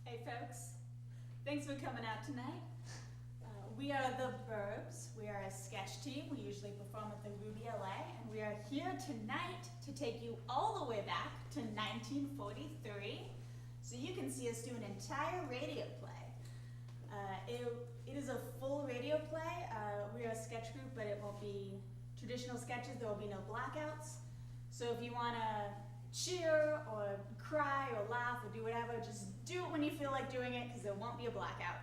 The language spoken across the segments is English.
Hey folks, thanks for coming out tonight. We are the Burbs. We are a sketch team. We usually perform at the Ruby LA, and we are here tonight to take you all the way back to 1943, so you can see us do an entire radio play. It is a full radio play. We are a sketch group, but it won't be traditional sketches. There will be no blackouts. So if you want to cheer or cry or laugh or do whatever, just do it when you feel like doing it, because there won't be a blackout.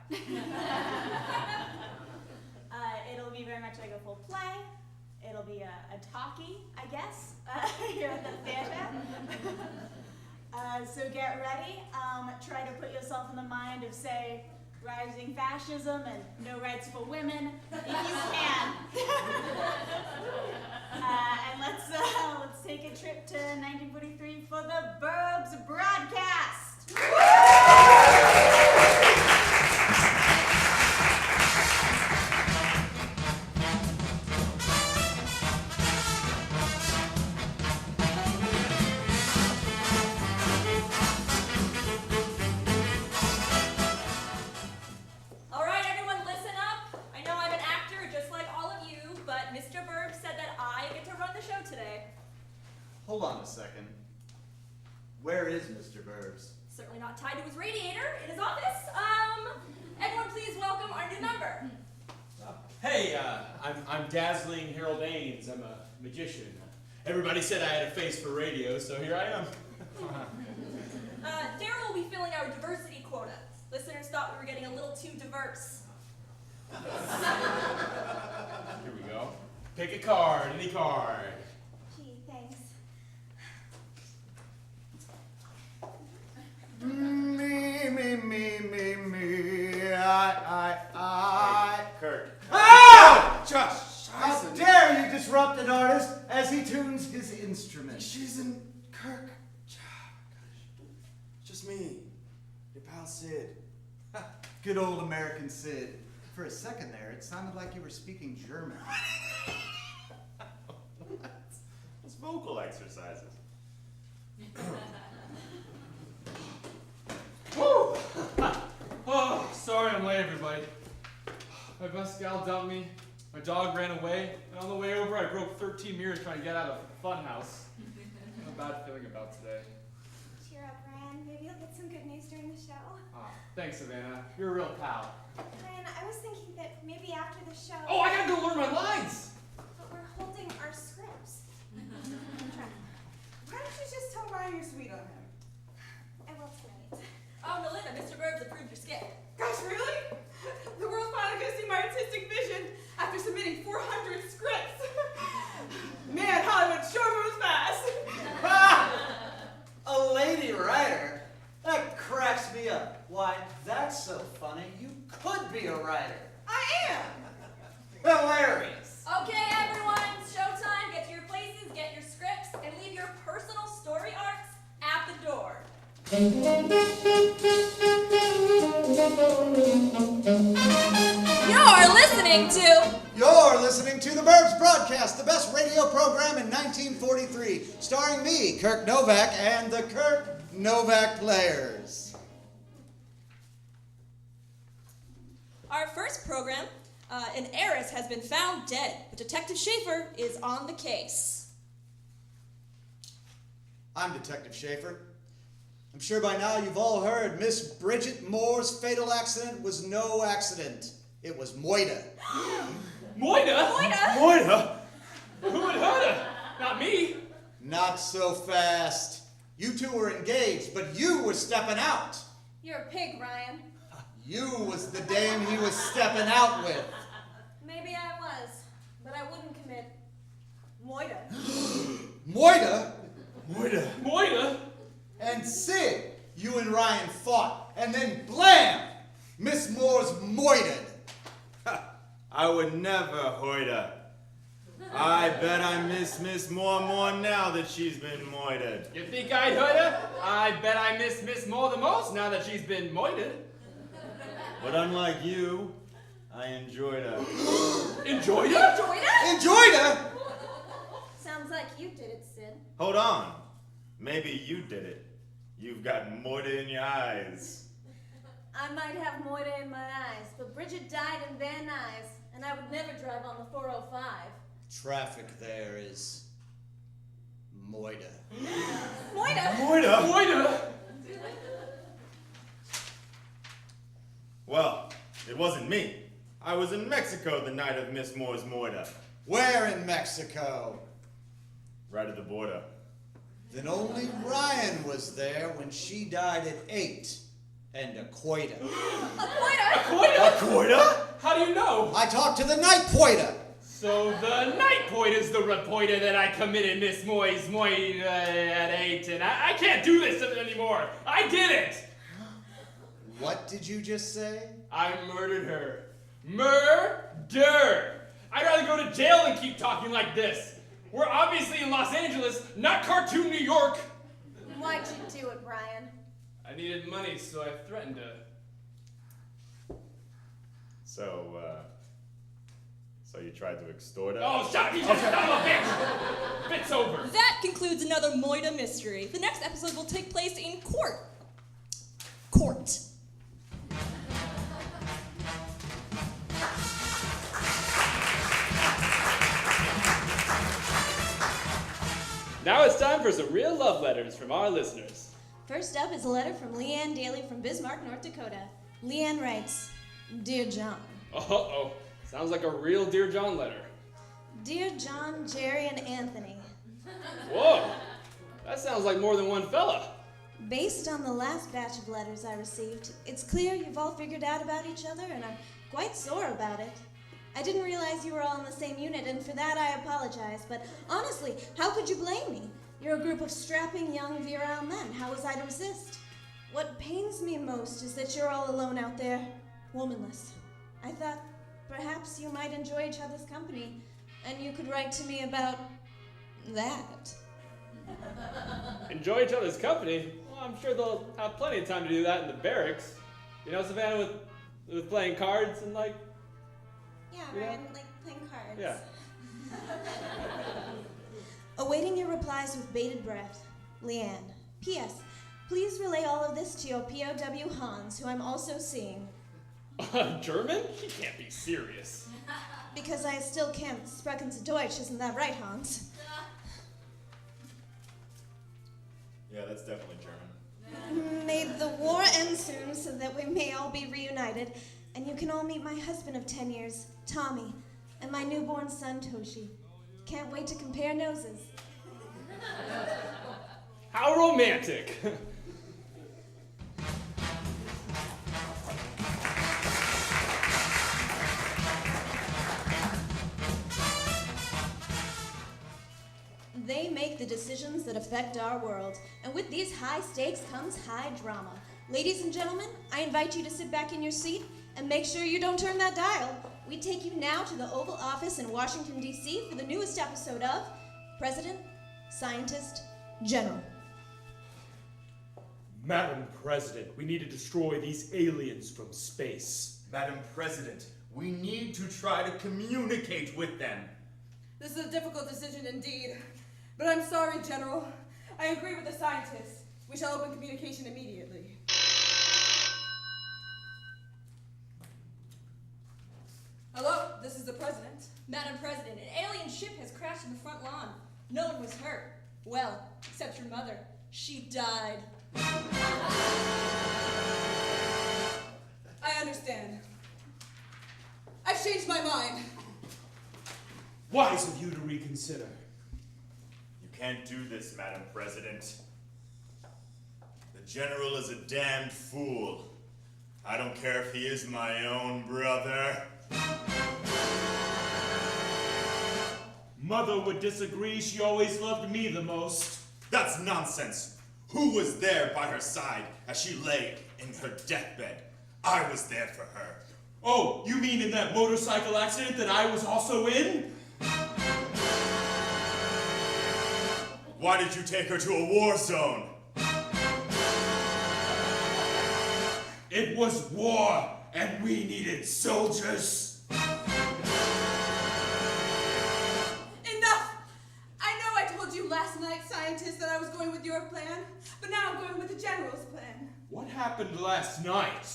It'll be very much like a full play. It'll be a talkie, I guess, here at the theater. So get ready. Try to put yourself in the mind of, say, rising fascism and no rights for women, if you can. And let's take a trip to 1943 for the Burbs broadcast. Hold on a second. Where is Mr. Burbs? Certainly not tied to his radiator in his office. Everyone please welcome our new member. Hey, I'm Dazzling Harold Haynes. I'm a magician. Everybody said I had a face for radio, so here I am. Darrel will be filling our diversity quota. Listeners thought we were getting a little too diverse. Here we go. Pick a card, any card. Gee, thanks. Me. I. Kirk. Ah! Josh! How dare you disrupt an artist as he tunes his instrument? She's in Kirk. Just me. Your pal Sid. Good old American Sid. For a second there, it sounded like you were speaking German. It's vocal exercises. Woo! Oh, sorry I'm late, everybody. My bus gal dumped me, my dog ran away, and on the way over I broke 13 mirrors trying to get out of a fun house. I have a bad feeling about today. Cheer up, Ryan. Maybe you'll get some good news during the show. Thanks, Savanna. You're a real pal. Ryan, I was thinking that maybe after the show... Oh, I gotta go learn my lines! But we're holding our scripts. Why don't you just tell Ryan you're sweet on him? I will tonight. Oh, Nelinda, Mr. Burbs approved your skit. Gosh, really? The world's finally gonna see my artistic vision after submitting 400 scripts. Man, Hollywood sure moves fast. A lady writer? That cracks me up. Why, that's so funny. You could be a writer. I am. Hilarious. Okay, everyone, it's showtime. Get to your places, get your scripts, and leave your personal story arcs at the door. You're listening to the Burbs broadcast, the best radio program in 1943, starring me, Kirk Novak, and the Kirk Novak Players. Our first program, an heiress has been found dead, but Detective Schaefer is on the case. I'm Detective Schaefer. I'm sure by now you've all heard Miss Bridget Moore's fatal accident was no accident. It was Moida. Moida? Moida? Moida? Who would hurt her? Not me. Not so fast. You two were engaged, but you were stepping out. You're a pig, Ryan. You was the dame he was stepping out with. Maybe I was, but I wouldn't commit moida. Moida? Moida? Moida? And Sid, you and Ryan fought, and then blam! Miss Moore's moided. I would never hoid her. I bet I miss Miss Moore more now that she's been moided. You think I'd hurt her? I bet I miss Miss Moore the most now that she's been moided. But unlike you, I enjoyed her. Enjoyed her? Enjoyed it? Enjoyed her? Sounds like you did it, Sid. Hold on. Maybe you did it. You've got moida in your eyes. I might have Moira in my eyes, but Bridget died in Van Nuys, and I would never drive on the 405. Traffic there is moida. Moira! Moida! Moida! Well, it wasn't me. I was in Mexico the night of Miss Moore's moida. Where in Mexico? Right at the border. Then only Ryan was there when she died at 8. And a coida. A Coida? Coida? How do you know? I talked to the night poida. So the night point is the repoida that I committed Miss Moy's moida at 8, and I can't do this anymore. I did it! What did you just say? I murdered her. Murder! I'd rather go to jail than keep talking like this. We're obviously in Los Angeles, not cartoon New York. Why'd you do it, Brian? I needed money, so I threatened to. So you tried to extort her? Oh, shut up, you just son of a bitch! Bit's over. That concludes another Moida mystery. The next episode will take place in court. Court. Now it's time for some real love letters from our listeners. First up is a letter from Leanne Daly from Bismarck, North Dakota. Leanne writes, Dear John. Uh-oh. Sounds like a real Dear John letter. Dear John, Jerry, and Anthony. Whoa. That sounds like more than one fella. Based on the last batch of letters I received, it's clear you've all figured out about each other and are quite sore about it. I didn't realize you were all in the same unit, and for that I apologize, but honestly, how could you blame me? You're a group of strapping young virile men. How was I to resist? What pains me most is that you're all alone out there, womanless. I thought perhaps you might enjoy each other's company, and you could write to me about that. Enjoy each other's company? Well, I'm sure they'll have plenty of time to do that in the barracks. You know, Savannah, with playing cards and like... Yeah, Yeah. right, like playing cards. Yeah. Awaiting your replies with bated breath, Leanne. P.S. Please relay all of this to your POW Hans, who I'm also seeing. German? He can't be serious. Because I still can't sprechen zu Deutsch, isn't that right, Hans? Yeah, that's definitely German. May the war end soon so that we may all be reunited, and you can all meet my husband of 10 years, Tommy, and my newborn son, Toshi. Can't wait to compare noses. How romantic. They make the decisions that affect our world, and with these high stakes comes high drama. Ladies and gentlemen, I invite you to sit back in your seat and make sure you don't turn that dial. We take you now to the Oval Office in Washington, D.C. for the newest episode of President, Scientist, General. Madam President, we need to destroy these aliens from space. Madam President, we need to try to communicate with them. This is a difficult decision indeed. But I'm sorry, General. I agree with the scientists. We shall open communication immediately. Hello, this is the President. Madam President, an alien ship has crashed in the front lawn. No one was hurt. Well, except your mother. She died. I understand. I've changed my mind. Wise of you to reconsider. You can't do this, Madam President. The General is a damned fool. I don't care if he is my own brother. Mother would disagree. She always loved me the most. That's nonsense. Who was there by her side as she lay in her deathbed? I was there for her. Oh, you mean in that motorcycle accident that I was also in? Why did you take her to a war zone? It was war, and we needed soldiers. Enough! I know I told you last night, scientists, that I was going with your plan, but now I'm going with the General's plan. What happened last night?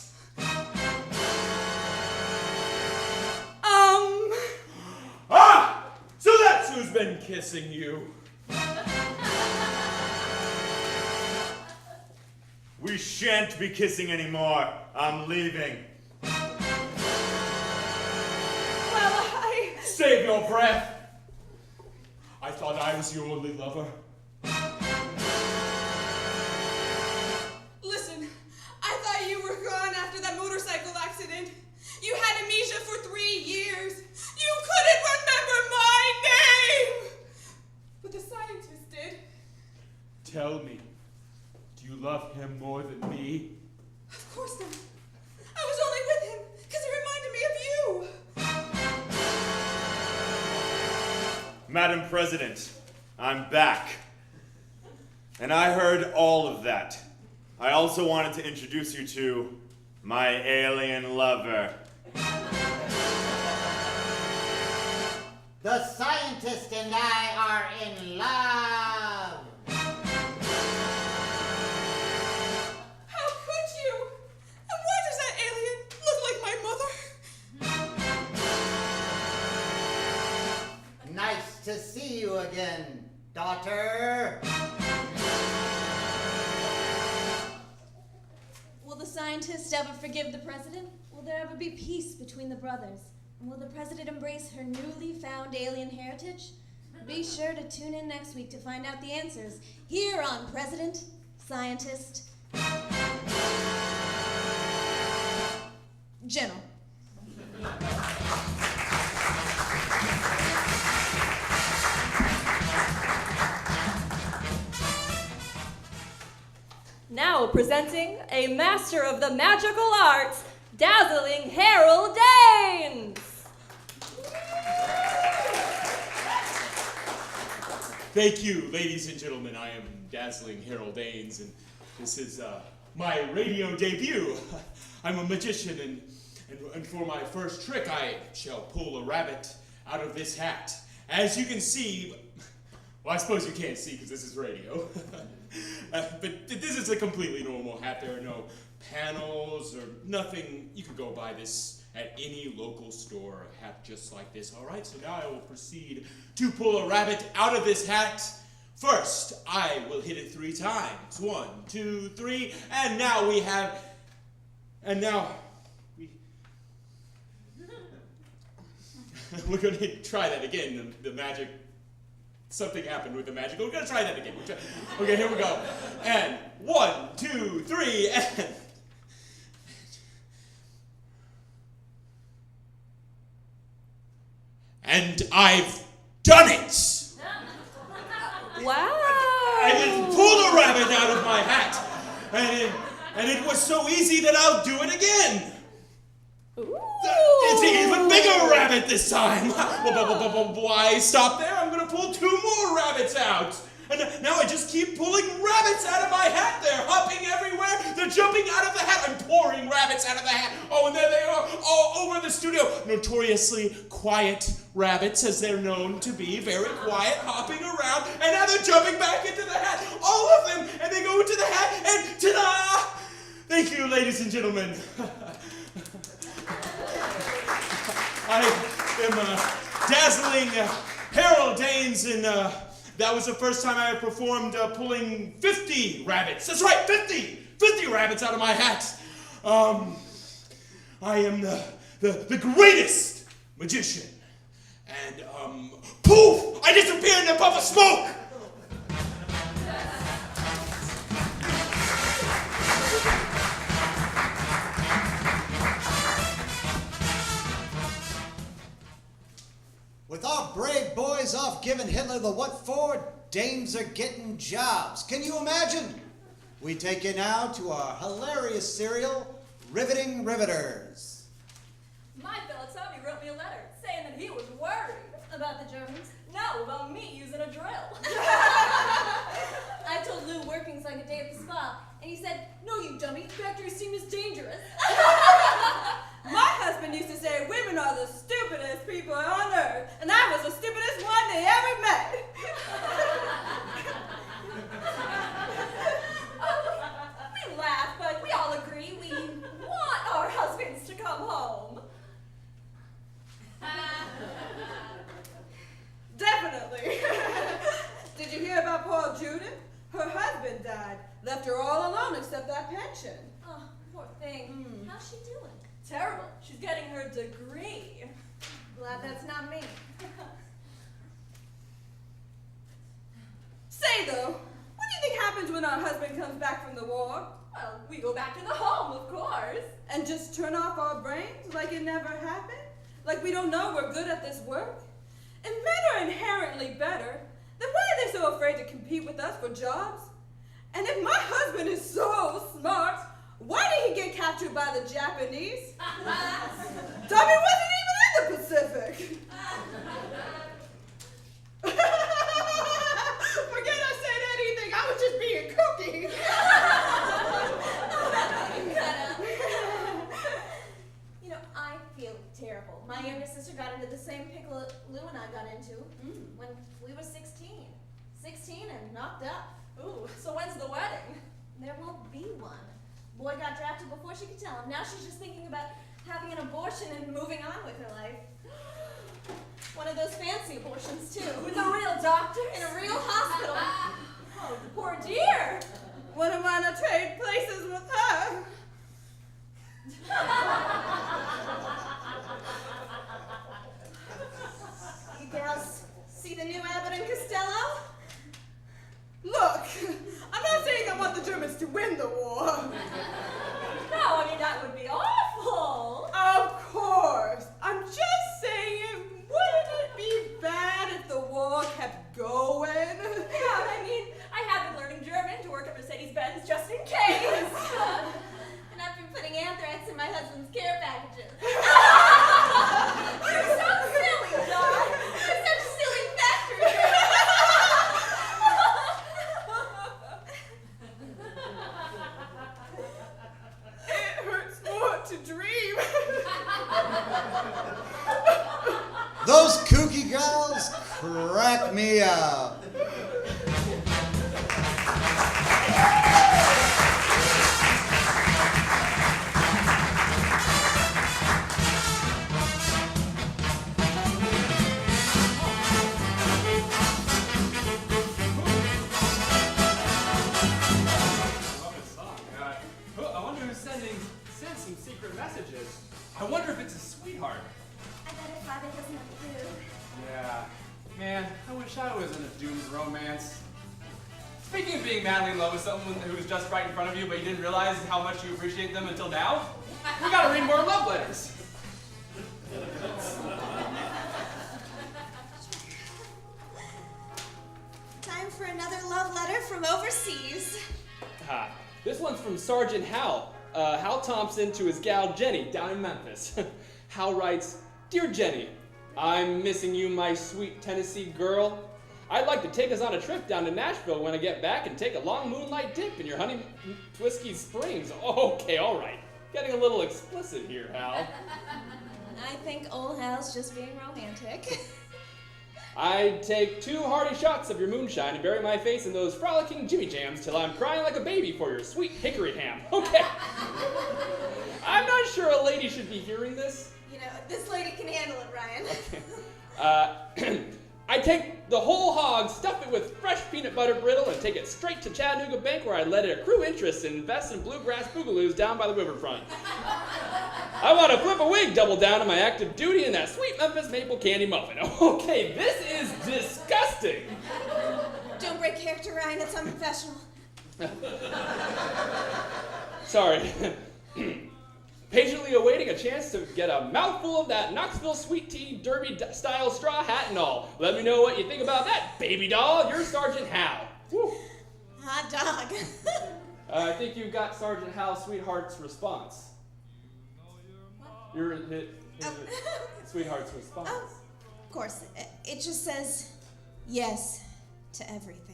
Ah! So that's who's been kissing you. We shan't be kissing anymore. I'm leaving. Save your breath. I thought I was your only lover. Listen, I thought you were gone after that motorcycle accident. You had amnesia for 3 years. You couldn't remember my name! But the scientist did. Tell me, do you love him more than me? Of course not. I was only with him because he reminded me of you. Madam President, I'm back. And I heard all of that. I also wanted to introduce you to my alien lover. The scientist and I are in love. How could you? And why does that alien look like my mother? Nice to see you again, daughter. Will the scientist ever forgive the president? Will there ever be peace between the brothers? And will the president embrace her newly found alien heritage? Be sure to tune in next week to find out the answers here on President, Scientist, General. Now presenting a master of the magical arts, dazzling Darrel Haynes. Thank you, ladies and gentlemen. I am dazzling Darrel Haynes, and this is my radio debut. I'm a magician, and for my first trick, I shall pull a rabbit out of this hat. As you can see, well, I suppose you can't see because this is radio. But this is a completely normal hat. There are no panels or nothing. You could go buy this at any local store, a hat just like this. All right, so now I will proceed to pull a rabbit out of this hat. First, I will hit it 3 times. 1, 2, 3, and now we have, we're going to try that again, the magic. Something happened with the magic. We're going to try that again. Okay, here we go. And 1, 2, 3, and... And I've done it! Wow. I just pulled a rabbit out of my hat. And it was so easy that I'll do it again. Ooh. It's an even bigger rabbit this time. Why stop there? I'm going to pull 2 more rabbits out. And now I just keep pulling rabbits out of my hat. They're hopping everywhere. They're jumping out of the hat. I'm pouring rabbits out of the hat. Oh, and there they are all over the studio. Notoriously quiet rabbits, as they're known to be. Very quiet, hopping around. And now they're jumping back into the hat. All of them. And they go into the hat. And ta-da! Thank you, ladies and gentlemen. I am dazzling Darrel Haynes, and that was the first time I performed pulling 50 rabbits. That's right, 50 rabbits out of my hat. I am the greatest magician. And poof! I disappeared in a puff of smoke! With our brave boys off giving Hitler the what for, dames are getting jobs. Can you imagine? We take you now to our hilarious serial, Riveting Riveters. My fellow Tommy wrote me a letter saying that he was worried about the Germans. No, about me using a drill. I told Lou working's like a day at the spa, and he said, "No, you dummy, factory steam is dangerous." My husband used to say women are the stupidest people on earth, and I was the stupidest one they ever met. We laugh, but we all agree we want our degree. Glad that's not me. Say, though, what do you think happens when our husband comes back from the war? Well, we go back to the home, of course. And just turn off our brains like it never happened? Like we don't know we're good at this work? If men are inherently better, then why are they so afraid to compete with us for jobs? And if my husband is so smart, why did he get captured by the Japanese? Tommy wasn't even in the Pacific. Forget I said anything. I was just being kooky. You know, I feel terrible. My younger sister got into the same pickle Lou and I got into when we were 16. 16 and knocked up. Ooh, so when's the wedding? There won't be one. Boy got drafted before she could tell him. Now she's just thinking about having an abortion and moving on with her life. One of those fancy abortions, too. With a real doctor? In a real hospital. Oh, poor dear. Wouldn't want to trade places with her. You gals see the new Abbott and Costello? Look, I'm not saying I want the Germans to win the war. No, I mean, that would be awful. Of course. I'm just saying, wouldn't it be bad if the war kept going? Yeah, I mean, I have been learning German to work at Mercedes-Benz just in case. And I've been putting anthrax in my husband's care packages. You're so silly, Doc. You're such silly factory. It hurts more to dream. Those kooky girls crack me up. I wonder who's sent some secret messages. I wonder if it's a sweetheart. I bet his father doesn't approve. Yeah. Man, I wish I was in a doomed romance. Speaking of being madly in love with someone who's just right in front of you, but you didn't realize how much you appreciate them until now, we gotta read more love letters. Time for another love letter from overseas. This one's from Sergeant Hal. Hal Thompson to his gal Jenny down in Memphis. Hal writes, Dear Jenny, I'm missing you, my sweet Tennessee girl. I'd like to take us on a trip down to Nashville when I get back and take a long moonlight dip in your Honey Twisky Springs. Okay, all right. Getting a little explicit here, Hal. I think old Hal's just being romantic. I'd take 2 hearty shots of your moonshine and bury my face in those frolicking Jimmy Jams till I'm crying like a baby for your sweet hickory ham. Okay. I'm not sure a lady should be hearing this. You know, this lady can handle it, Ryan. Okay. I take the whole hog, stuff it with fresh peanut butter brittle, and take it straight to Chattanooga Bank where I let it accrue interest and invest in bluegrass boogaloos down by the riverfront. I want to flip a wig, double down on my active duty in that sweet Memphis maple candy muffin. Okay, this is disgusting. Don't break character, Ryan. It's unprofessional. Sorry. Patiently awaiting a chance to get a mouthful of that Knoxville sweet tea derby-style straw hat and all. Let me know what you think about that, baby doll. You're Sergeant Hal. Woo. Hot dog. I think you've got Sergeant Hal's sweetheart's response. Your sweetheart's response. Oh, of course. It just says yes to everything.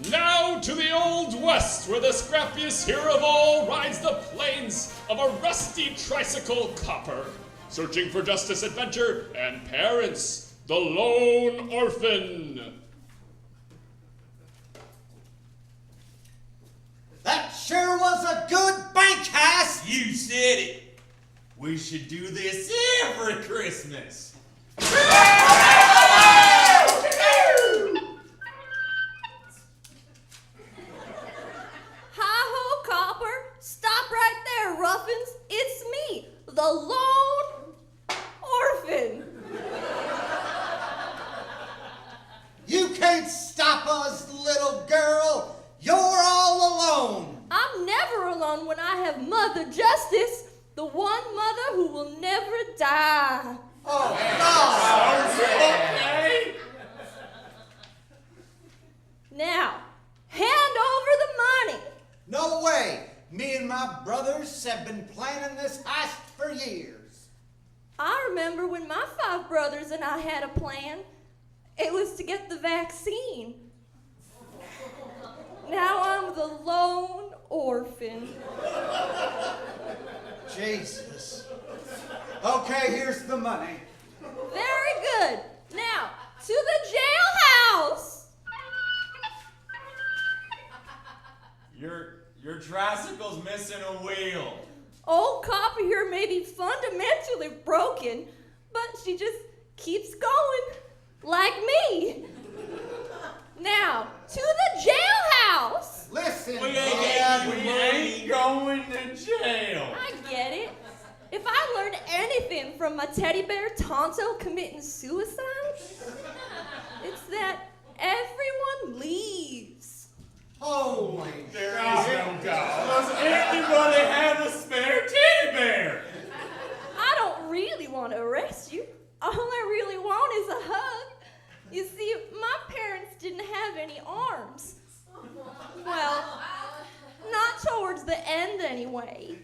Now to the Old West, where the scrappiest hero of all rides the plains of a rusty tricycle copper, searching for justice, adventure, and parents, the lone orphan. That sure was a good bank heist. You said it. We should do this every Christmas. Hi-ho, Copper. Stop right there, Ruffins. It's me, the lone orphan. You can't stop us, little girl. You're all alone. I'm never alone when I have Mother Justice, the one mother who will never die. Oh, God. Okay. Now, hand over the money. No way. Me and my brothers have been planning this heist for years. I remember when my 5 brothers and I had a plan. It was to get the vaccine. Now I'm the lone orphan. Jesus. Okay, here's the money. Very good. Now, to the jailhouse. Your tricycle's missing a wheel. Old Copper here may be fundamentally broken, but she just keeps going, like me. Now, to the jailhouse. Listen, We ain't going to jail. I get it. If I learned anything from my teddy bear Tonto committing suicide, it's that everyone leaves. Holy There is no God. Does anybody have a spare teddy bear? I don't really want to arrest you. All I really want is a hug. You see, my parents didn't have any arms. Well, not towards the end anyway.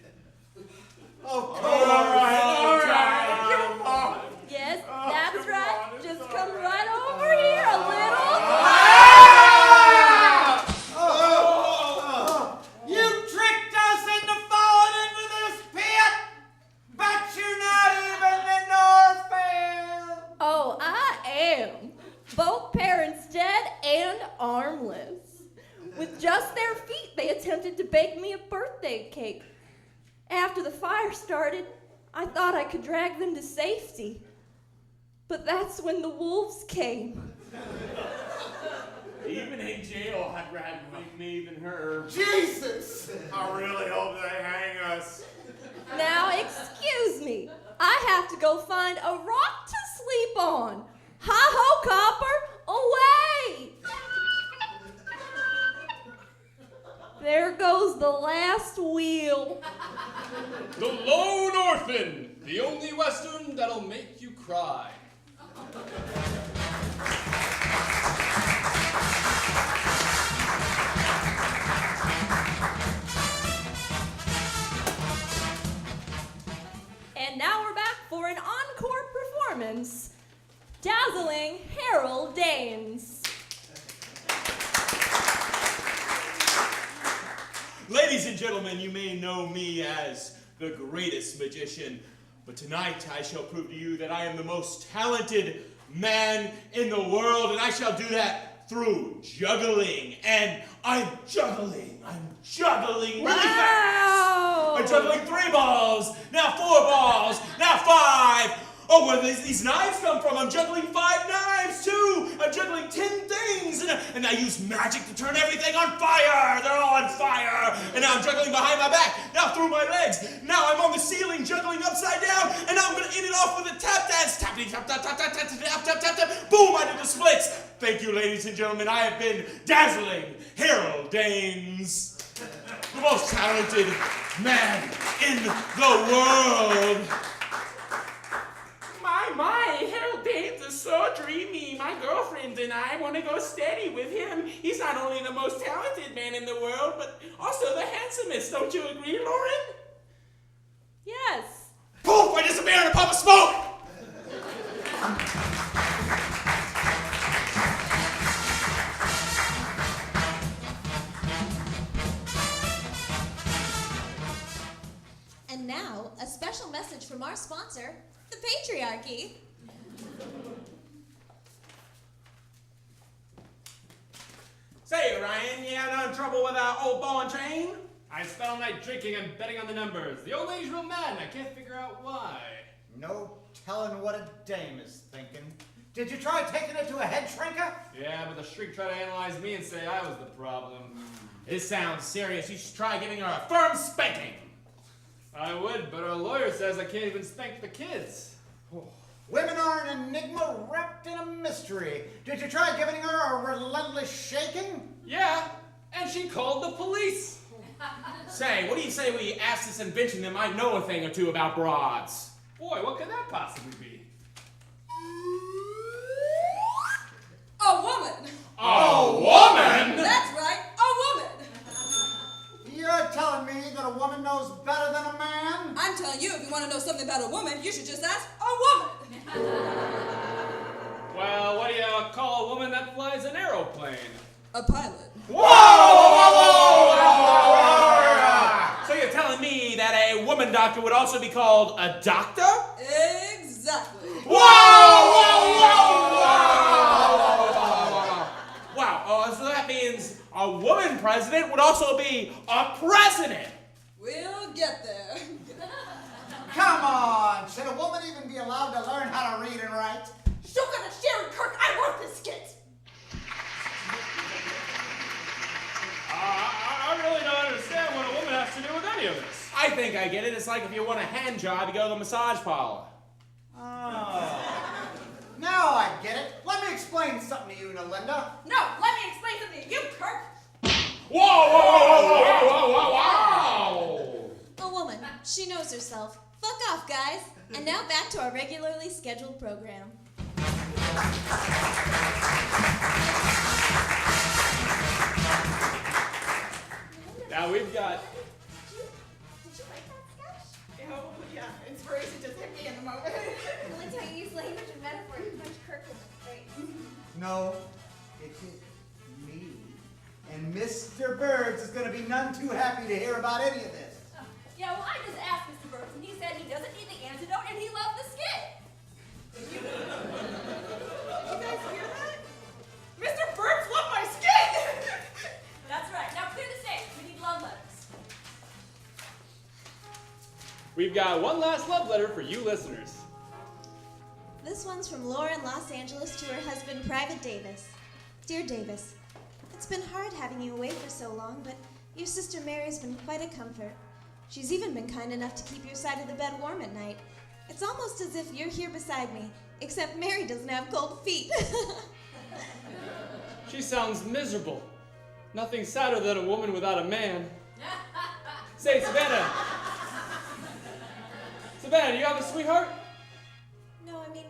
Oh, All right, come on. Yes, that's right. Just come right over here a little. You tricked us into falling into this pit, but you're not even an orphan. Oh, I am. Both parents dead and armless. With just their feet, they attempted to bake me a birthday cake. After the fire started, I thought I could drag them to safety. But that's when the wolves came. Even in jail, I'd rather make me than her. Jesus! I really hope they hang us. Now, excuse me. I have to go find a rock to sleep on. Hi-ho, Copper, away! There goes the last wheel. The Lone Orphan, the only Western that'll make you cry. And now we're back for an encore performance. Dazzling Darrel Haynes. Ladies and gentlemen, you may know me as the greatest magician, but tonight I shall prove to you that I am the most talented man in the world, and I shall do that through juggling. And I'm juggling really fast. I'm juggling 3 balls, now 4 balls, now 5. Oh, where these knives come from? I'm juggling 5 knives too. I'm juggling 10 things, and I use magic to turn everything on fire. They're all on fire. And now I'm juggling behind my back, now through my legs. Now I'm on the ceiling juggling upside down, and now I'm going to end it off with a tap dance. Tap, tap, tap, tap, tap, tap, tap, tap, tap, tap. Boom, I did the splits. Thank you, ladies and gentlemen. I have been Dazzling Darrel Haynes, the most talented man in the world. My, Harold Haynes is so dreamy. My girlfriend and I want to go steady with him. He's not only the most talented man in the world, but also the handsomest. Don't you agree, Lauren? Yes. Poof! I disappear in a puff of smoke! And now, a special message from our sponsor, the patriarchy. Say, Ryan, you had no trouble with that old ball and chain? I spent all night drinking and betting on the numbers. The old lady's real mad and I can't figure out why. No telling what a dame is thinking. Did you try taking it to a head shrinker? Yeah, but the shrink tried to analyze me and say I was the problem. This sounds serious. You should try giving her a firm spanking. I would, but our lawyer says I can't even spank the kids. Women are an enigma wrapped in a mystery. Did you try giving her a relentless shaking? Yeah, and she called the police. Say, what do you say we ask this invention that might know a thing or two about broads? Boy, what could that possibly be? A woman. A woman? That's right, a woman. You're telling me that a woman knows better than a man? I'm telling you, if you want to know something about a woman, you should just ask a woman. Well, what do you call a woman that flies an aeroplane? A pilot. So you're telling me that a woman doctor would also be called a doctor? Exactly. Wow, so that means a woman president would also be a president. We'll get there. Come on! Should a woman even be allowed to learn how to read and write? Shook on a Sharon Kirk, I wrote this skit. I really don't understand what a woman has to do with any of this. I think I get it. It's like if you want a hand job, you go to the massage parlor. Oh. Now I get it. Let me explain something to you, Nelinda. No, let me explain something to you, Kirk. Whoa! A woman. She knows herself. Fuck off, guys. And now back to our regularly scheduled program. Now we've got... Did you write that sketch? Oh, yeah, inspiration just hit me in the moment. Let me tell you, use language and metaphor to punch Kirk in the face. No, it hit me. And Mr. Burbs is going to be none too happy to hear about any of this. Yeah, well, I just asked Mr. Burbs, and he said he doesn't need the antidote, and he loved the skit. Did you guys hear that? Mr. Burbs loved my skit! That's right. Now clear the stage. We need love letters. We've got one last love letter for you listeners. This one's from Laura in Los Angeles to her husband, Private Davis. Dear Davis, it's been hard having you away for so long, but your sister Mary's been quite a comfort. She's even been kind enough to keep your side of the bed warm at night. It's almost as if you're here beside me, except Mary doesn't have cold feet. She sounds miserable. Nothing sadder than a woman without a man. Say, Savannah. Savannah, do you have a sweetheart? No, I mean,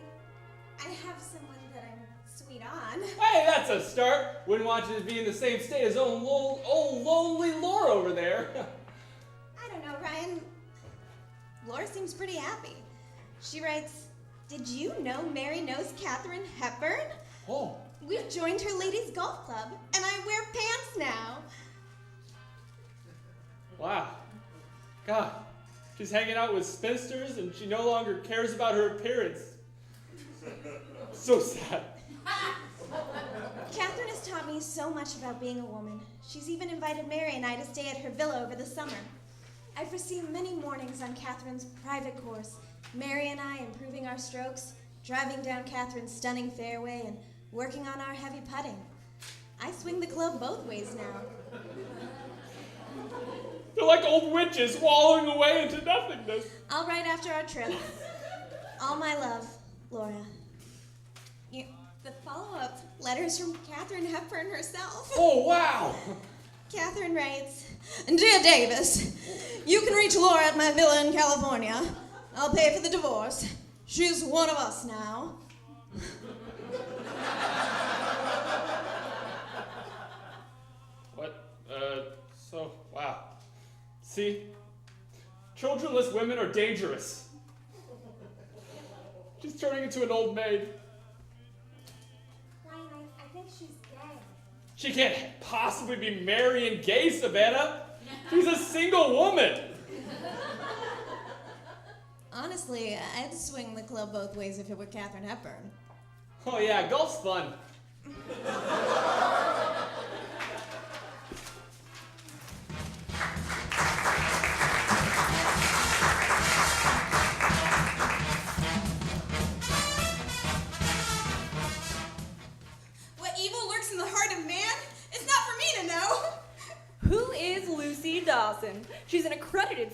I have someone that I'm sweet on. Hey, that's a start. Wouldn't want you to be in the same state as old lonely Laura over there. I don't know, Ryan. Laura seems pretty happy. She writes, did you know Mary knows Katharine Hepburn? Oh. We've joined her ladies' golf club, and I wear pants now. Wow. God. She's hanging out with spinsters, and she no longer cares about her appearance. So sad. Katharine has taught me so much about being a woman. She's even invited Mary and I to stay at her villa over the summer. I foresee many mornings on Katharine's private course, Mary and I improving our strokes, driving down Katharine's stunning fairway, and working on our heavy putting. I swing the club both ways now. They're like old witches wallowing away into nothingness. I'll write after our trip. All my love, Laura. The follow-up letter's from Katharine Hepburn herself. Oh, wow. Katharine writes, Dear Davis, you can reach Laura at my villa in California. I'll pay for the divorce. She's one of us now. What? Wow. See? Childrenless women are dangerous. She's turning into an old maid. Ryan, I think she's gay. She can't possibly be marrying gay, Savannah. She's a single woman. Honestly, I'd swing the club both ways if it were Katharine Hepburn. Oh yeah, golf's fun.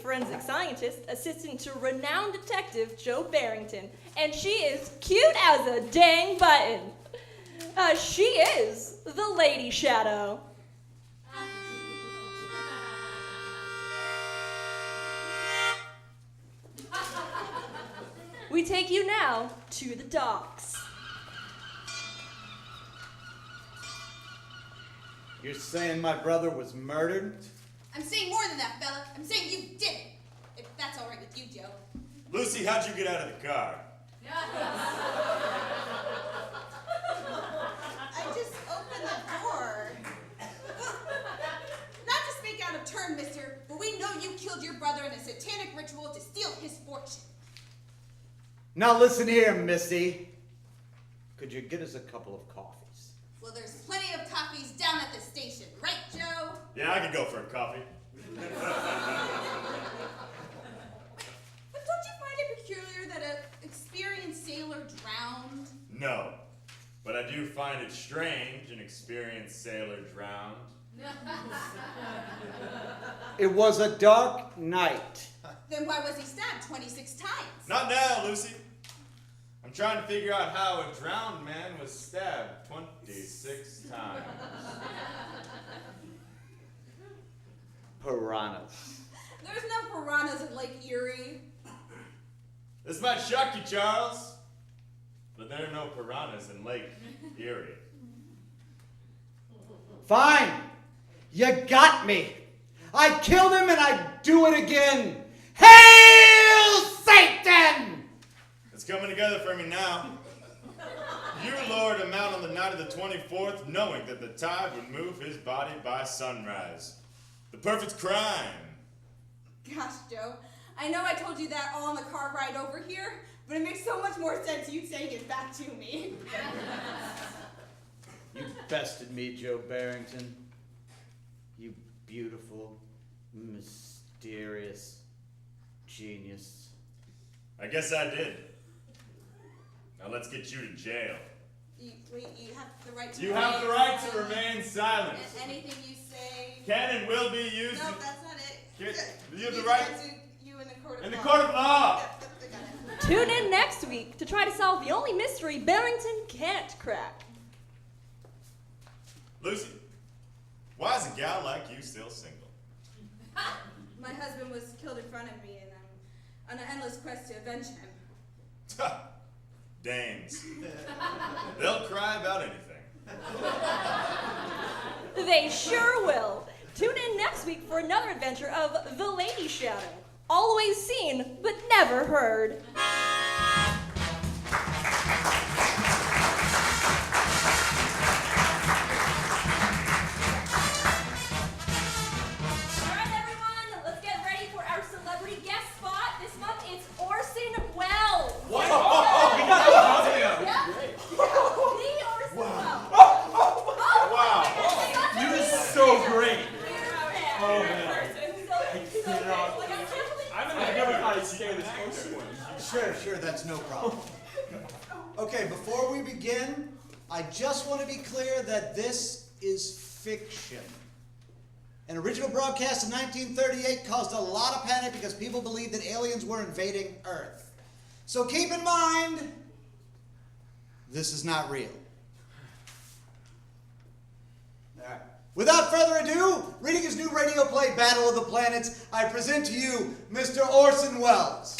forensic scientist, assistant to renowned detective Joe Barrington, and she is cute as a dang button. She is the Lady Shadow. We take you now to the docks. You're saying my brother was murdered? I'm saying more than that, fella. I'm saying you did it. If that's all right with you, Joe. Lucy, how'd you get out of the car? I just opened the door. Well, not to speak out of turn, mister, but we know you killed your brother in a satanic ritual to steal his fortune. Now listen here, Missy. Could you get us a couple of coffees? Well, there's plenty of coffees down at the station, right, Joe? Yeah, I could go for a coffee. But don't you find it peculiar that an experienced sailor drowned? No, but I do find it strange an experienced sailor drowned. It was a dark night. Then why was he stabbed 26 times? Not now, Lucy. I'm trying to figure out how a drowned man was stabbed 26 times. Piranhas. There's no piranhas in Lake Erie. This might shock you, Charles, but there are no piranhas in Lake Erie. Fine. You got me. I killed him and I'd do it again. Hail Satan! It's coming together for me now. You lured him out on the night of the 24th, knowing that the tide would move his body by sunrise. The perfect crime. Gosh, Joe, I know I told you that all on the car ride over here, but it makes so much more sense you saying it back to me. You bested me, Joe Barrington. You beautiful, mysterious genius. I guess I did. Now let's get you to jail. You have the right to You have the right to remain silent. And anything you say... Can and will be used... No, that's not it. You have the right... You in the court of law. In the court of law! Yep, Tune in next week to try to solve the only mystery Barrington can't crack. Lucy, why is a gal like you still single? My husband was killed in front of me, and I'm on an endless quest to avenge him. Dames. They'll cry about anything. They sure will. Tune in next week for another adventure of The Lady Shadow. Always seen, but never heard. Sure, that's no problem. Okay, before we begin, I just want to be clear that this is fiction. An original broadcast in 1938 caused a lot of panic because people believed that aliens were invading Earth. So keep in mind, this is not real. All right. Without further ado, reading his new radio play, Battle of the Planets, I present to you Mr. Orson Welles.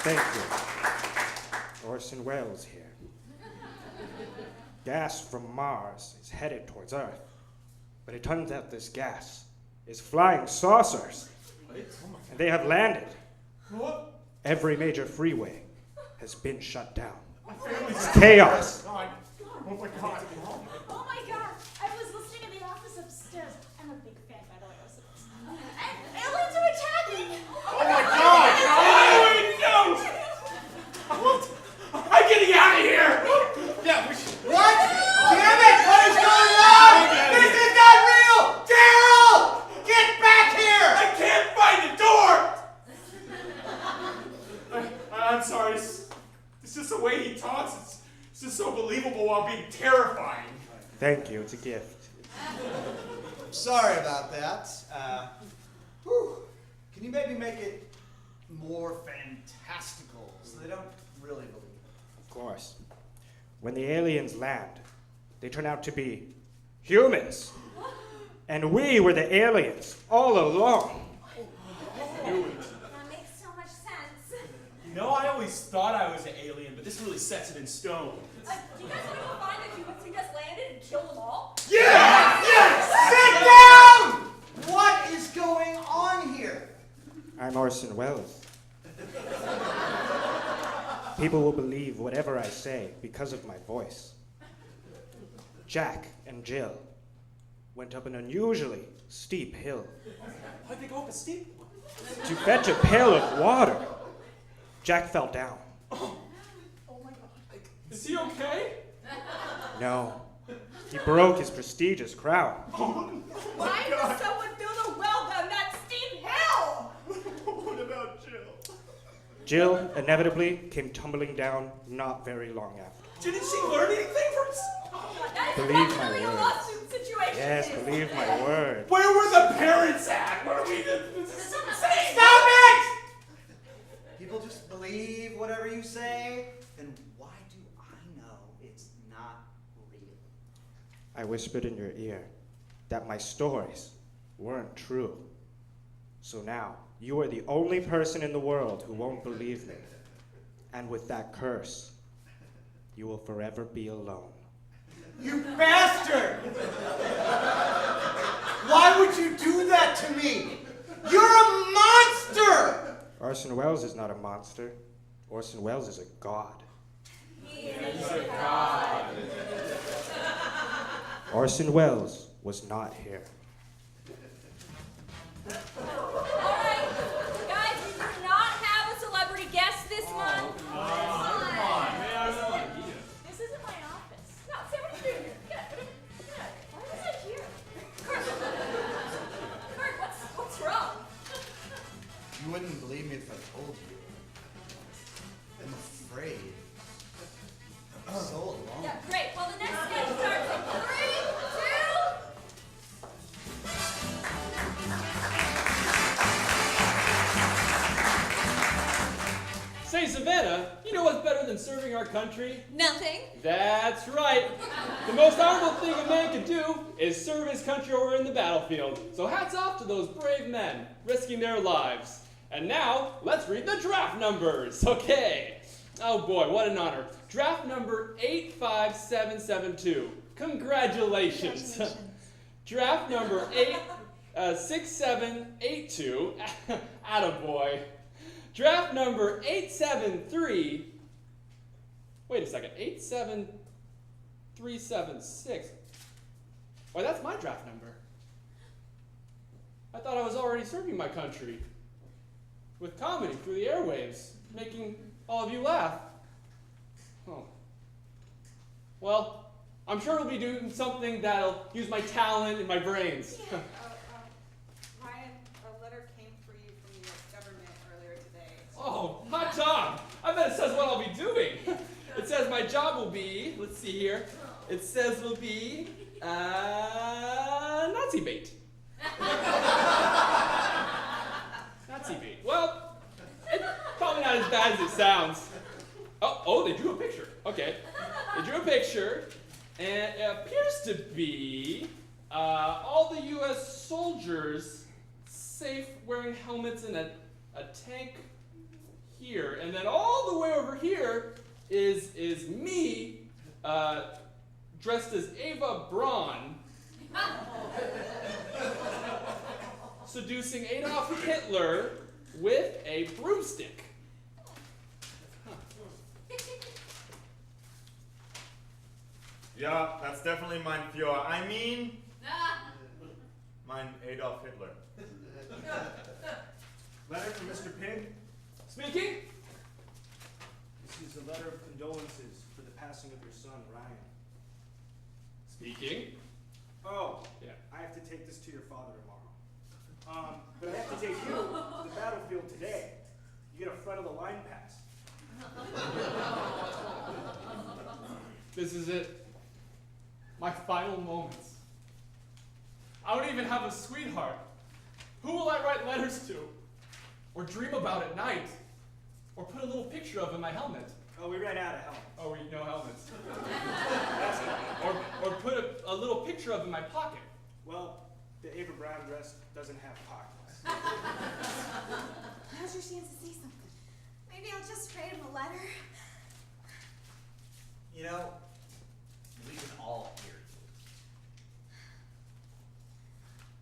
Thank you. Orson Welles here. Gas from Mars is headed towards Earth, but it turns out this gas is flying saucers, and they have landed. Every major freeway has been shut down. It's chaos. Oh my God. Oh my God! I was listening in the office upstairs. I'm a big fan, by the way. Aliens are attacking! Oh my God! Oh no! I'm getting out of here! Yeah, we should... What? Damn it! What is going on? This is not real! Darrel! Get back here! I can't find the door! I'm sorry. It's just the way he talks. It's just so believable while being terrifying. Thank you, it's a gift. Sorry about that. Whew. Can you maybe make it more fantastical so they don't really believe it? Of course. When the aliens land, they turn out to be humans. And we were the aliens all along. That makes so much sense. You know, I always thought I was an alien, but this really sets it in stone. Do you guys want to go find the humans who just landed and kill them all? Yeah! Yes! Sit down! What is going on here? I'm Orson Welles. People will believe whatever I say because of my voice. Jack and Jill went up an unusually steep hill How'd they go up a steep one? to fetch a pail of water. Jack fell down. Oh my god. Is he okay? No, he broke his prestigious crown. Why does someone build a well down that steep hill? What about Jill? Jill inevitably came tumbling down not very long after. Didn't she learn anything from... That is Believe my definitely a words. lawsuit situation. Yes, believe my word. Where were the parents at? What are we saying? Stop it! People just believe whatever you say, then why do I know it's not real? I whispered in your ear that my stories weren't true. So now, you are the only person in the world who won't believe me. And with that curse, you will forever be alone. You bastard! Why would you do that to me? You're a monster! Orson Welles is not a monster. Orson Welles is a god. He's a god. Orson Welles was not here. Alright, guys, we do not have a celebrity guest this month. This isn't my office. No, say what are you doing here? Get up. Why was I here? Kirk, what's wrong? You wouldn't believe me if I told you. I'm afraid. So alone. Yeah, great. Well, the next sketch starts in 3, 2. Say, Savannah, you know what's better than serving our country? Nothing. That's right. The most honorable thing a man could do is serve his country over in the battlefield. So hats off to those brave men risking their lives. And now, let's read the draft numbers. Okay. Oh boy, what an honor. Draft number 85772. Congratulations. Draft number 6782. Attaboy. Draft number 873. Wait a second. 87376. Why, that's my draft number. I thought I was already serving my country with comedy through the airwaves, making all of you laugh. Oh. Well, I'm sure we'll be doing something that'll use my talent and my brains. Ryan, a letter came for you from the U.S. government earlier today. Oh, hot dog! I bet it says what I'll be doing. It says my job will be, let's see here, it says will be, Nazi bait. Nazi bait. Well, it's probably not as bad as it sounds. Oh, they drew a picture. Okay. They drew a picture, and it appears to be all the U.S. soldiers safe wearing helmets in a tank here. And then all the way over here is me dressed as Ava Braun seducing Adolf Hitler with a broomstick. Yeah, that's definitely mein Führer. I mean, mein Adolf Hitler. Letter from Mr. Pigg. Speaking? This is a letter of condolences for the passing of your son, Ryan. Speaking? Oh, Yeah. I have to take this to your father tomorrow. But I have to take you to the battlefield today. You get a front of the line pass. This is it. My final moments. I don't even have a sweetheart. Who will I write letters to? Or dream about at night? Or put a little picture of in my helmet? Oh, we ran out of helmets. Oh, no helmets. or put a little picture of in my pocket. Well, the Ava Brown dress doesn't have pockets. Now's your chance to say something. Maybe I'll just write him a letter. You know, we can all hear you.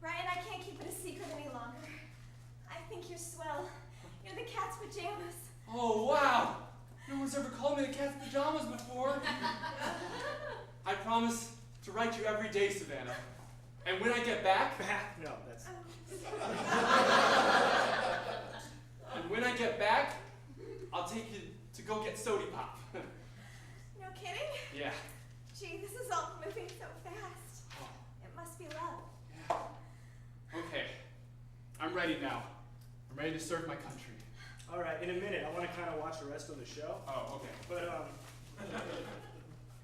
Ryan, I can't keep it a secret any longer. I think you're swell. You're the cat's pajamas. Oh, wow! No one's ever called me the cat's pajamas before. I promise to write you every day, Savannah. And when I get back... No, that's... And when I get back, I'll take you to go get Sody Pop. No kidding? Yeah. Gee, this is all moving so fast. It must be love. Okay. I'm ready now. I'm ready to serve my country. All right, in a minute, I want to kind of watch the rest of the show. Oh, okay. But,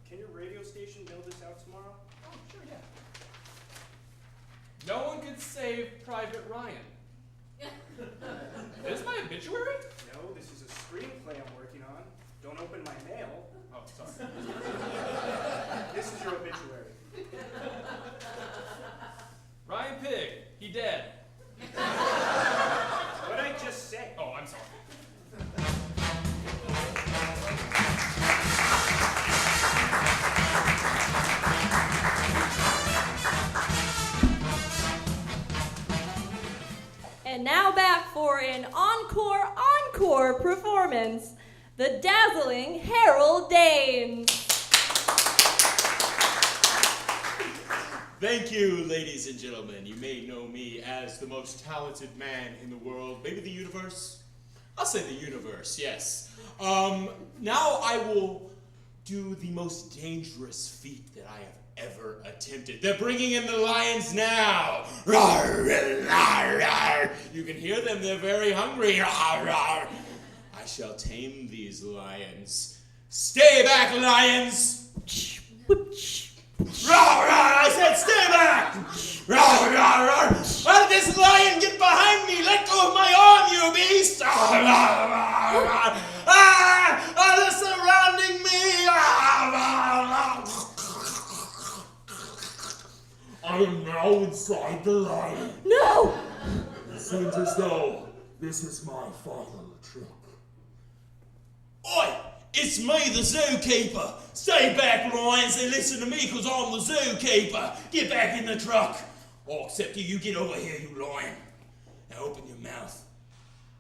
can your radio station mail this out tomorrow? Oh, sure, yeah. No one could save Private Ryan. Is this my obituary? No, this is a screenplay I'm working on. Don't open my mail. Oh, sorry. This is your obituary. Ryan Pigg, he dead. What'd I just say? Oh, I'm sorry. And now back for an encore performance, the dazzling Darrel Haynes. Thank you, ladies and gentlemen. You may know me as the most talented man in the world, maybe the universe. I'll say the universe, yes. Now I will do the most dangerous feat that I have ever attempted. They're bringing in the lions now. Rawr, rawr, rawr. You can hear them, they're very hungry. Rawr, rawr. I shall tame these lions. Stay back, lions! Rawr, rawr, I said stay back! Rawr, rawr, rawr. How did this lion get behind me? Let go of my arm, you beast! Rawr, rawr, rawr, rawr. Ah! Oh, they're surrounding me! Rawr, rawr, rawr. I am now inside the lion. No! It seems as though this is my final trick. Oi! It's me, the zookeeper. Stay back, lions, and listen to me, because I'm the zookeeper. Get back in the truck. Oh, except you get over here, you lion. Now open your mouth.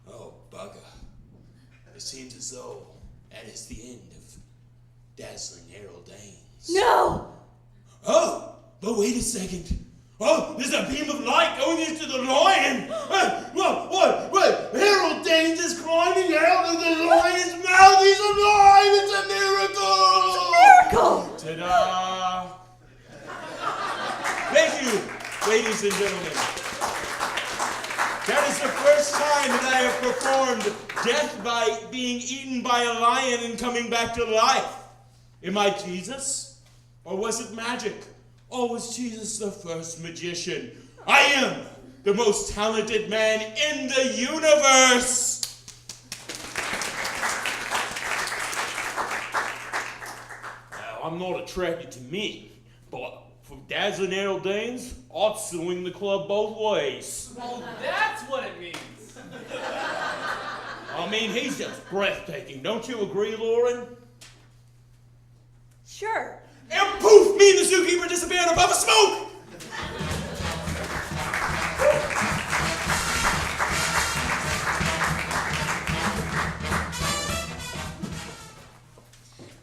Oh, bugger. It seems as though that is the end of dazzling Darrel Haynes. No! Oh, but wait a second. Oh, there's a beam of light going into the lion. What? Darrel Haynes is climbing out of the lion's mouth. He's alive. It's a miracle. It's a miracle. Ta-da. Thank you, ladies and gentlemen. That is the first time that I have performed death by being eaten by a lion and coming back to life. Am I Jesus? Or was it magic? Or was Jesus the first magician? I am the most talented man in the universe! Now, I'm not attracted to me, but for dazzling Darrel Haynes, I'd swing the club both ways. Oh, that's what it means. I mean, he's just breathtaking. Don't you agree, Lauren? Sure. And poof! Me and the zookeeper disappeared above a smoke!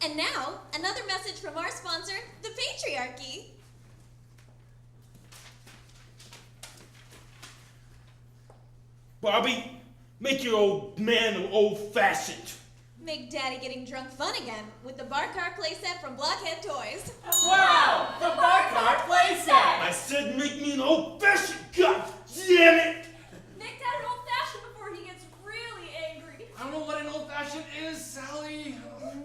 And now, another message from our sponsor, the Patriarchy. Bobby, make your old man old-fashioned. Make Daddy getting drunk fun again with the Bar Car playset from Blockhead Toys. Wow! The bar car playset! I said make me an old-fashioned, god damn it! Nick got an old fashioned before he gets really angry. don't know what an old-fashioned is, Sally.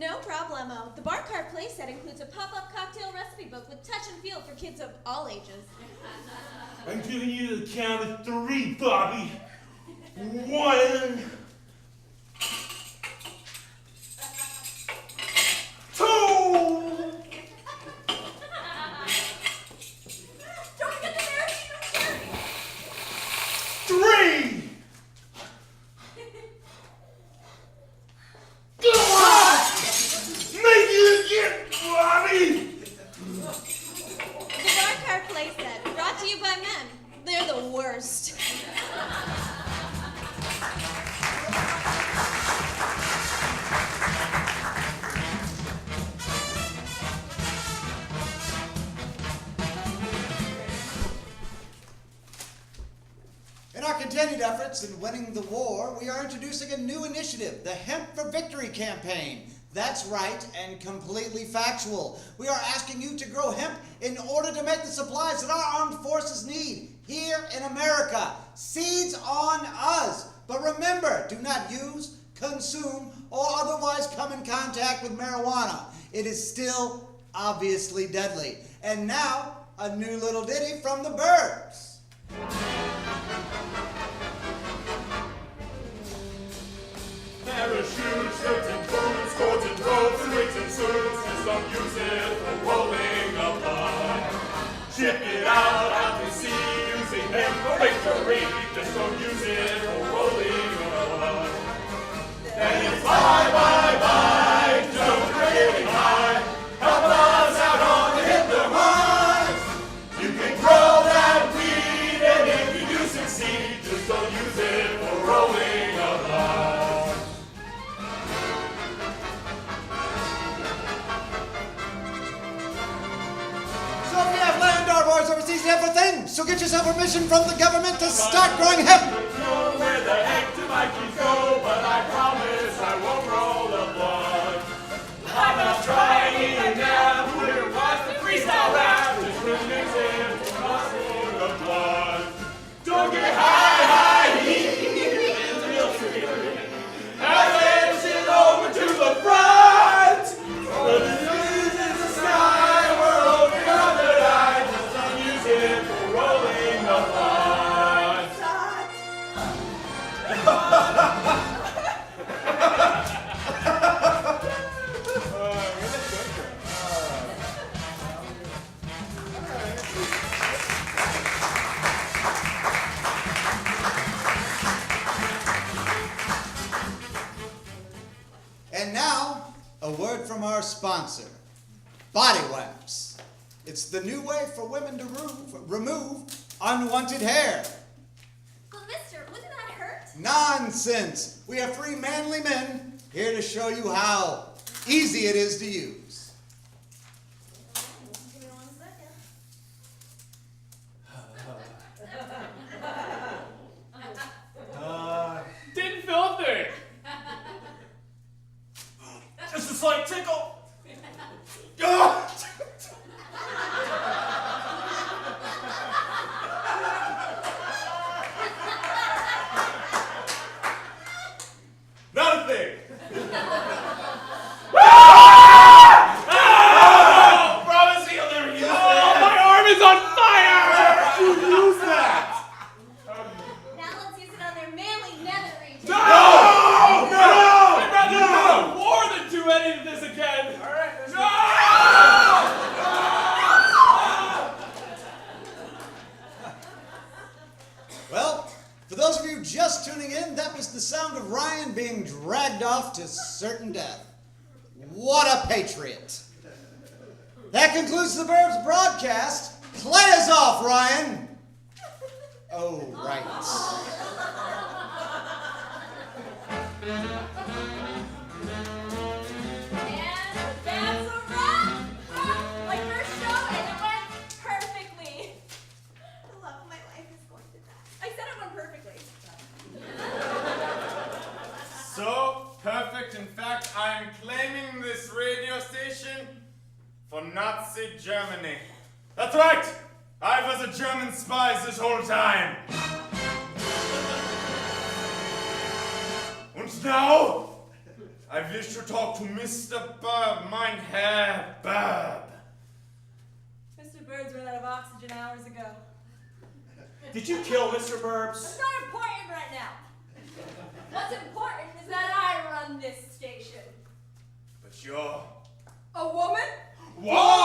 No problemo. The bar cart playset includes a pop-up cocktail recipe book with touch and feel for kids of all ages. I'm giving you the count of 3, Bobby. 1, 2. Don't forget the maraschino cherry. 3. Come on! Make it again, Bobby! The bar cart playset, brought to you by men. They're the worst. In our continued efforts in winning the war, we are introducing a new initiative, the Hemp for Victory campaign. That's right, and completely factual. We are asking you to grow hemp in order to make the supplies that our armed forces need here in America. Seeds on us. But remember, do not use, consume, or otherwise come in contact with marijuana. It is still obviously deadly. And now, a new little ditty from the Burbs. Parachute, shirts and boots, coats and ropes, wigs and suits. Just don't use it for rolling a blunt. Ship it out to sea using hemp for victory. Just don't use it for rolling a blunt. And it's bye, bye, bye. Don't getting high. Help us out on the Hitler hunt. You can grow that weed, and if you do succeed, just don't use it for rolling a blunt. Wars overseas and everything, so get yourself permission from the government to start growing hemp. Know where the heck do my keys go, but I promise I won't roll a blunt. I'm not trying even now. Who would ever watch the freestyle rap? Just rhythmics in for busting a blunt. Don't get high, it's real tricky. I'll edge it over to the front. But the news is the sky, we're over under eye. Just don't use it for rolling the blunt. And now, a word from our sponsor, Body Wax. It's the new way for women to remove unwanted hair. But mister, wouldn't that hurt? Nonsense! We are 3 manly men here to show you how easy it is to use. Give me 1 second. Didn't filter. Just a slight tickle. Not a thing. Promise he'll never use Oh, my arm is on fire! You use that. Now let's use it on their manly nether region. No! I'd rather go to war than do any of this again. All right. No! Well, for those of you just tuning in, that was the sound of Ryan being dragged off to certain death. What a patriot. That concludes the Burbs broadcast. Play us off, Ryan. Oh, right. And that's a wrap! My first show, and it went perfectly. The love of my life is going to die. I said it went perfectly. So perfect, in fact, I'm claiming this radio station for Nazi Germany. That's right! I was a German spy this whole time. Und And now, I wish to talk to Mr. Burb, mein Herr Burb. Mr. Bird's ran out of oxygen hours ago. Did you kill Mr. Burbs? It's not important right now. What's important is that I run this station. But you're... A woman? What?